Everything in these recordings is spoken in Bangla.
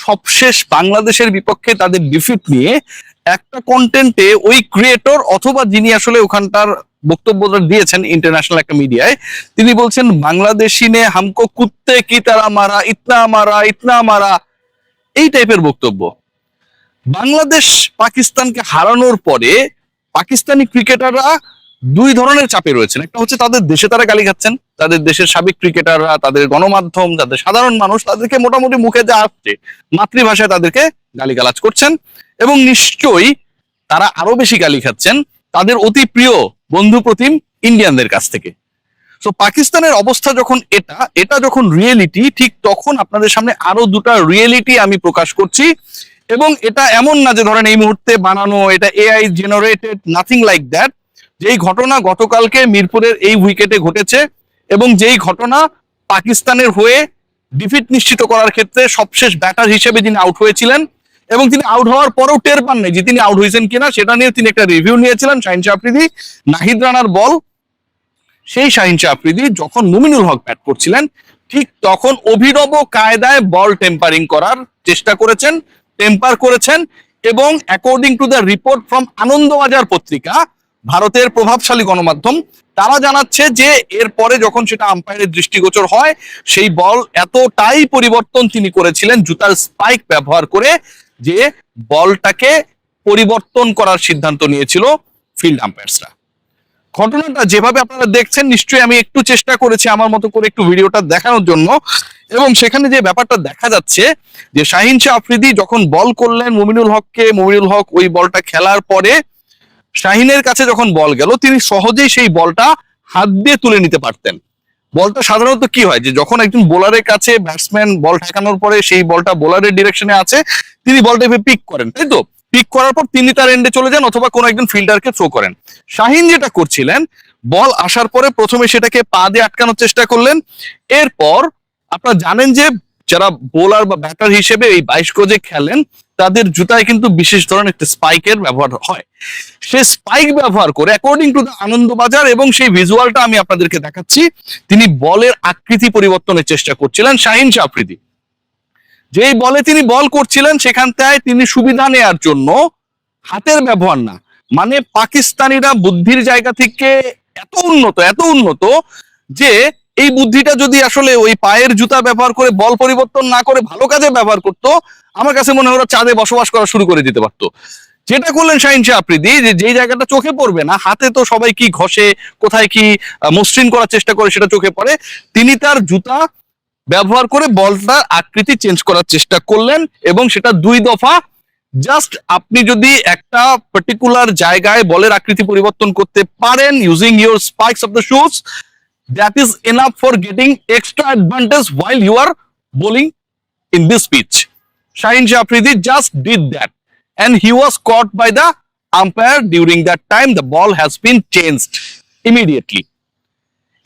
সবশেষ বাংলাদেশের বিপক্ষে তাদের ডিফিট নিয়ে একটা কন্টেন্টে ওই ক্রিয়েটর অথবা যিনি আসলে ওখানটার বক্তব্যটা দিয়েছেন ইন্টারন্যাশনাল একটা মিডিয়ায়, তিনি বলছেন বাংলাদেশি নে হামকো কুত্তে কি তারা মারা, ইতনা মারা, এই টাইপের বক্তব্য। বাংলাদেশ পাকিস্তানকে হারানোর পরে পাকিস্তানি ক্রিকেটাররা দুই ধরনের চাপে রয়েছেন। একটা হচ্ছে তাদের দেশে তারা গালি খাচ্ছেন, তাদের দেশের সাবেক ক্রিকেটাররা, তাদের গণমাধ্যম, তাদের সাধারণ মানুষ তাদেরকে মোটামুটি মুখে যা আসছে মাতৃভাষায় তাদেরকে গালিগালাজ করছেন, এবং নিশ্চয়ই তারা আরো বেশি গালি খাচ্ছেন তাদের অতি প্রিয় বন্ধু প্রতিম ইন্ডিয়ানদের কাছ থেকে। তো পাকিস্তানের অবস্থা যখন এটা যখন রিয়েলিটি, ঠিক তখন আপনাদের সামনে আরো দুটা রিয়েলিটি আমি প্রকাশ করছি। এবং এটা এমন না যে ধরেন এই মুহূর্তে বানানো, এটা AI generated, nothing like that. যেই ঘটনা গতকালকে মিরপুরের এই উইকেটে ঘটেছে এবং যেই ঘটনা পাকিস্তানের হয়ে ডিফিট নিশ্চিত করার ক্ষেত্রে সবশেষ ব্যাটার হিসেবে যিনি আউট হয়েছিলেন এবং তিনি আউট হওয়ার পরেও টের পান নাই যে তিনি আউট হয়েছেন কিনা, সেটা নিয়ে তিনি একটা রিভিউ নিয়েছিলেন। শাহিন শাহ আফ্রিদি, নাহিদ রানার বল, সেই শাহিন শাহ আফ্রিদি যখন মুমিনুল হক ব্যাট করছিলেন ঠিক তখন অভিনব কায়দায় বল টেম্পারিং করার চেষ্টা করেছেন, টেম্পার করেছেন। এবং according to the report from Anandabazar পত্রিকা, ভারতের প্রভাবশালী গণমাধ্যম, তারা জানাচ্ছে যে এরপরে যখন সেটা আম্পায়ারের দৃষ্টিগোচর হয় সেই বল এতটাই পরিবর্তন তিনি করেছিলেন জুতার স্পাইক ব্যবহার করে যে বলটাকে পরিবর্তন করার সিদ্ধান্ত নিয়েছিল ফিল্ড আম্পায়ার্সরা। ঘটনাটা যেভাবে আপনারা দেখছেন, নিশ্চয়ই আমি একটু চেষ্টা করেছি আমার মতো করে একটু ভিডিওটা দেখানোর জন্য, এবং সেখানে যে ব্যাপারটা দেখা যাচ্ছে যে শাহিন শাহ আফ্রিদি যখন বল করলেন মুমিনুল হককে, মুমিনুল হক ওই বলটা খেলার পরে শাহিনের কাছে যখন বল গেল তিনি সহজেই সেই বলটা হাত দিয়ে তুলে নিতে পারতেন। বলটা সাধারণত কি হয় যে যখন একজন বোলারের কাছে ব্যাটসম্যান বল ঠেকানোর পরে সেই বলটা বোলারের ডিরেকশনে আছে, তিনি বলটা পিক করেন, তাই তো? পিক করার পর তিনি তার এন্ডে চলে যান অথবা কোনো একজন ফিল্ডারকে থ্রো করেন। শাহিন যেটা করছিলেন, বল আসার পরে প্রথমে সেটাকে পা দিয়ে আটকানোর চেষ্টা করলেন। এরপর আপনারা জানেন যে যারা বোলার বা ব্যাটার হিসেবে এই 22 গজে খেলেন তাদের জুতায় কিন্তু বিশেষ ধরনের একটা স্পাইকের ব্যবহার হয়। সে স্পাইক ব্যবহার করে অ্যাকর্ডিং টু দ্য আনন্দবাজার, এবং সেই ভিজুয়ালটা আমি আপনাদেরকে দেখাচ্ছি, তিনি বলের আকৃতি পরিবর্তনের চেষ্টা করছিলেন শাহিন শাহ আফ্রিদি। যেই বলে তিনি বল করছিলেন সেখানটায় তিনি সুবিধা নেয়ার জন্য হাতের ব্যবহার না, মানে পাকিস্তানিরা বুদ্ধির জায়গা থেকে এত উন্নত যে এই বুদ্ধিটা যদি আসলে ওই পায়ের জুতা ব্যবহার করে বল পরিবর্তন না করে ভালো কাজে ব্যবহার করতো, আমার কাছে মনে হয় ওরা চাঁদে বসবাস করা শুরু করে দিতে পারতো। যেটা করলেন শাহিন শাহ আফ্রিদি, যেই জায়গাটা চোখে পড়বে না, হাতে তো সবাই কি ঘষে, কোথায় কি মসৃণ করার চেষ্টা করে সেটা চোখে পড়ে, তিনি তার জুতা ব্যবহার করে বলটার আকৃতি চেঞ্জ করার চেষ্টা করলেন। এবং সেটা 2 দফা। জাস্ট আপনি যদি একটা পার্টিকুলার জায়গায় বলের আকৃতি পরিবর্তন করতে পারেন using your spikes of the shoes, that is enough for getting extra advantage while you are bowling in this pitch. Shaheen Shah Afridi just did that and he was caught by the umpire. During that time the ball has been changed immediately.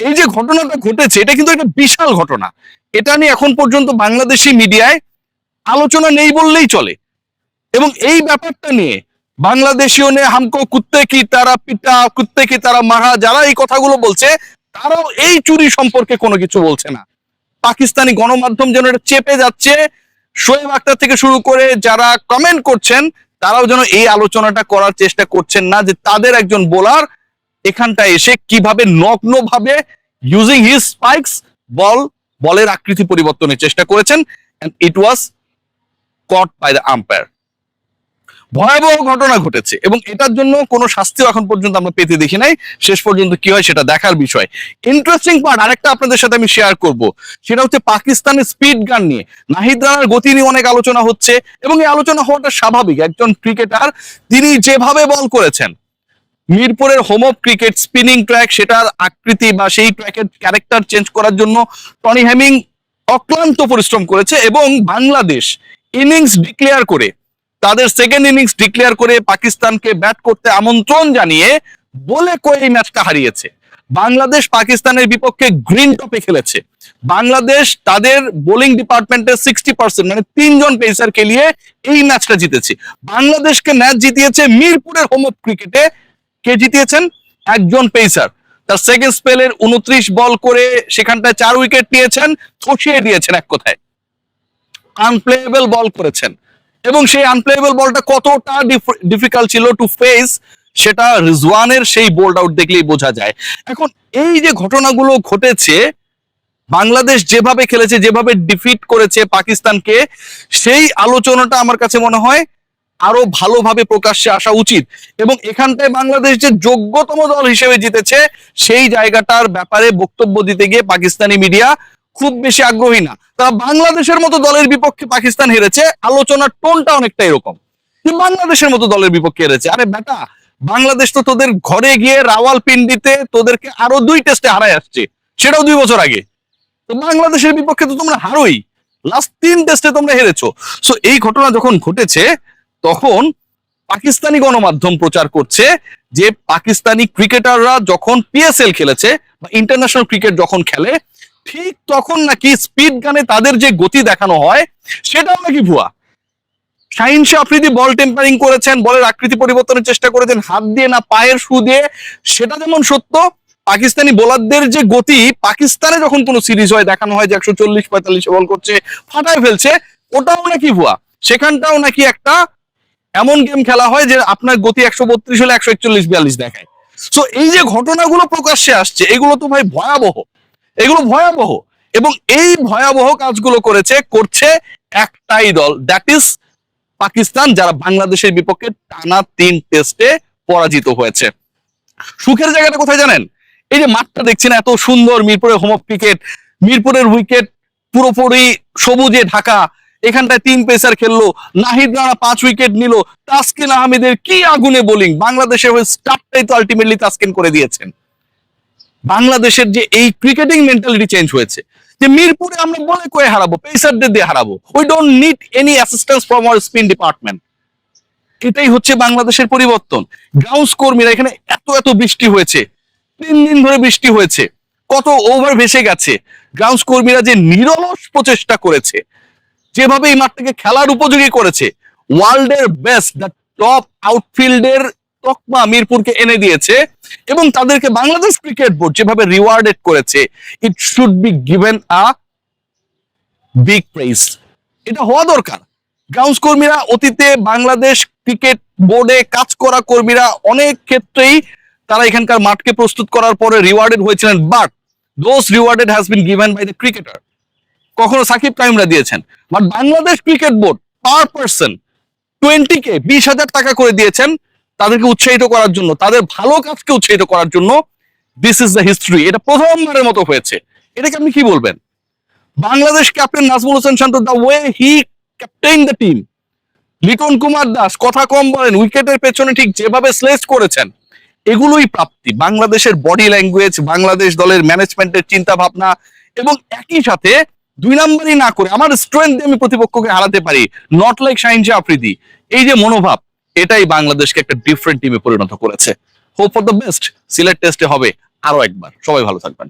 এই যে ঘটনাটা ঘটেছে এটা কিন্তু একটা বিশাল ঘটনা। এটা নিয়ে এখন পর্যন্ত বাংলাদেশি মিডিয়ায় আলোচনা নেই বললেই চলে। এবং এই ব্যাপারটা নিয়ে বাংলাদেশিও নে হামকো কুত্তে কি তারা পিটা, কুত্তে কি তারা মারা, যারা এই কথাগুলো বলছে তারাও এই চুরি সম্পর্কে কোনো কিছু বলছে না। পাকিস্তানি গণমাধ্যম যেন এটা চেপে যাচ্ছে। শোয়েব আখতার থেকে শুরু করে যারা কমেন্ট করছেন তারাও যেন এই আলোচনাটা করার চেষ্টা করছেন না যে তাদের একজন বোলার এখানটায় এসে কিভাবে নগ্নভাবে ইউজিং হিজ স্পাইকস বলের আকৃতি পরিবর্তনের চেষ্টা করেছেন, and it was caught by the umpire. ভয়াবহ ঘটনা ঘটেছে এবং এটার জন্য কোনো শাস্তিও এখন পর্যন্ত আমরা পেতে দেখি নাই। শেষ পর্যন্ত কি হয় সেটা দেখার বিষয়। ইন্টারেস্টিং পার্ট আরেকটা আপনাদের সাথে আমি শেয়ার করব, সেটা হচ্ছে পাকিস্তানের স্পিড গান নিয়ে। নাহিদ রানার গতি নিয়ে অনেক আলোচনা হচ্ছে এবং এই আলোচনা হওয়াটা স্বাভাবিক। একজন ক্রিকেটার তিনি যেভাবে বল করেছেন, মিরপুরের home of cricket spinning track, সেটার আকৃতি বা সেই ট্র্যাকের ক্যারেক্টার চেঞ্জ করার জন্য টনি হেমিং অক্লান্ত পরিশ্রম করেছে এবং বাংলাদেশ ইনিংস ডিক্লেয়ার করে, তাদের সেকেন্ড ইনিংস ডিক্লেয়ার করে পাকিস্তানকে ব্যাট করতে আমন্ত্রণ জানিয়ে বলে কয়ে এই ম্যাচটা হারিয়েছে। বাংলাদেশ পাকিস্তানের বিপক্ষে গ্রিন টপে খেলেছে। বাংলাদেশ তাদের বোলিং ডিপার্টমেন্টের 60% মানে 3 জন পেসারকে নিয়ে এই ম্যাচটা জিতেছে। বাংলাদেশকে ম্যাচ জিতিয়েছে মিরপুরের হোম অফ ক্রিকেটে। কে জিতিয়েছেন? একজন পেসার। তার সেকেন্ড স্পেলের 29 বল করে সেখানটায় 4 উইকেট নিয়েছেন, ধসিয়ে দিয়েছেন এক কথায়। আনপ্লেয়েবল বল করেছেন, এবং সেই আনপ্লেয়েবল বলটা কতটা ডিফিকাল্ট ছিল টু ফেস, সেটা রিজওয়ানের সেই বোল্ড আউট দেখলেই বোঝা যায়। এখন এই যে ঘটনাগুলো ঘটেছে, বাংলাদেশ যেভাবে খেলেছে, যেভাবে ডিফিট করেছে পাকিস্তানকে, সেই আলোচনাটা আমার কাছে মনে হয় আরো ভালোভাবে প্রকাশ্যে আসা উচিত। এবং এখানটায় বাংলাদেশ যে যোগ্যতম দল হিসেবে জিতেছে, সেই জায়গাটার ব্যাপারে বক্তব্য দিতে গিয়ে পাকিস্তানি মিডিয়া খুব বেশি আগ্রহী না। তারা বাংলাদেশের মতো দলের বিপক্ষে পাকিস্তান হেরেছে, আলোচনার টোনটা অনেকটা এরকম যে বাংলাদেশের মতো দলের বিপক্ষে হেরেছে। আরে বেটা, বাংলাদেশ তো তোদের ঘরে গিয়ে রাওয়ালপিন্ডিতে তোদেরকে আরো 2 টেস্টে হারায় আসছে, সেটাও 2 বছর আগে। তো বাংলাদেশের বিপক্ষে তো তোমরা হারোই, লাস্ট 3 টেস্টে তোমরা হেরেছো। সো এই ঘটনা যখন ঘটেছে, তখন পাকিস্তানি গণমাধ্যম প্রচার করছে যে পাকিস্তানি ক্রিকেটাররা যখন পিএসএল খেলেছে বা ইন্টারন্যাশনাল ক্রিকেট যখন খেলে, ঠিক তখন নাকি স্পিড গানে তাদের যে গতি দেখানো হয় সেটাও নাকি ভুয়া। শাহিন শাহ আফ্রিদি বল টেম্পারিং করেছেন, বলের আকৃতি পরিবর্তনের চেষ্টা করেছেন হাত দিয়ে না পায়ের শু দিয়ে, সেটা যেমন সত্য, পাকিস্তানি বোলারদের যে গতি পাকিস্তানে যখন কোনো সিরিজ হয় দেখানো হয় যে 140-45 বল করছে, ফাটায় ফেলছে, ওটাও নাকি ভুয়া। সেখানটাও নাকি একটা এমন গেম খেলা হয় যে আপনার গতি 132 হলে 141-42 দেখায়। সো এই যে ঘটনাগুলো প্রকাশ্যে আসছে, এগুলো তো ভাই ভয়াবহ, এগুলো ভয়াবহ। এবং এই ভয়াবহ কাজগুলো করছে একটাই দল, দ্যাট ইজ পাকিস্তান, যারা বাংলাদেশের বিপক্ষে টানা 3 টেস্টে পরাজিত হয়েছে। সুখের জায়গাটা কোথায় জানেন? এই যে মাঠটা দেখছি না, এত সুন্দর মিরপুরের হোম অফ ক্রিকেট, মিরপুরের উইকেট পুরোপুরি সবুজে ঢাকা, এখানটায় 3 পেসার খেললো, নাহিদ রানা 5 উইকেট নিল, তাসকিন আহমেদের কি আগুনে বোলিং, বাংলাদেশের হয়ে স্টার্টটাই তো আলটিমেটলি তাসকিন করে দিয়েছেন। বাংলাদেশের যে এই ক্রিকেটিং মেন্টালিটি চেঞ্জ হয়েছে যে মিরপুরে আমরা বলে কয়ে হারাবো, পেসারদের দিয়ে হারাবো, we don't need any assistance from our spin department. এটাই হচ্ছে বাংলাদেশের পরিবর্তন। গ্রাউন্ডস কর্মীরা, এখানে এত এত বৃষ্টি হয়েছে, 3 দিন ধরে বৃষ্টি হয়েছে, কত ওভার ভেসে গেছে, গ্রাউন্ডস কর্মীরা যে নিরলস প্রচেষ্টা করেছে, যেভাবে এই মাঠটাকে খেলার উপযোগী করেছে, ওয়ার্ল্ডের বেস্ট, দ্য টপ আউটফিল্ডের তকমা মিরপুরকে এনে দিয়েছে, এবং তাদেরকে বাংলাদেশ ক্রিকেট বোর্ড যেভাবে রিওয়ার্ডেড করেছে, it should be given a big prize. এটা হওয়া দরকার। গ্রাউন্ডস কর্মীরা অতীতে বাংলাদেশ ক্রিকেট বোর্ডে কাজ করা কর্মীরা অনেক ক্ষেত্রেই তারা এখানকার মাঠকে প্রস্তুত করার পরে রিওয়ার্ডেড হয়েছিলেন, but those rewarded has been given by the cricketer. কখনো সাকিব তামিমরা দিয়েছেন, but Bangladesh cricket board per person 20K 20,000 টাকা করে দিয়েছেন তাদেরকে উৎসাহিত করার জন্য, তাদের ভালো কাজকে উৎসাহিত করার জন্য। This is the history. এটা প্রথমবারের মতো হয়েছে। এটাকে আপনি কি বলবেন? Bangladesh captain Najmul Hossain Shanto, the way he captain the team, Liton Kumar Das কথা কম বলেন, উইকেটের পেছনে ঠিক যেভাবে স্লেজ করেছেন, এগুলোই প্রাপ্তি। বাংলাদেশের বডি ল্যাঙ্গুয়েজ, বাংলাদেশ দলের ম্যানেজমেন্টের চিন্তা ভাবনা, এবং একই সাথে 2 নাম্বারই না করে আমার স্ট্রেংথ দিয়ে আমি প্রতিপক্ষকে হারাতে পারি, নট লাইক শাহিন শাহ আফ্রিদি, এই যে মনোভাব, এটাই বাংলাদেশকে একটা ডিফারেন্ট টিমে পরিণত করেছে। Hope for the best, Sylhet টেস্টে হবে আরো একবার। সবাই ভালো থাকবেন।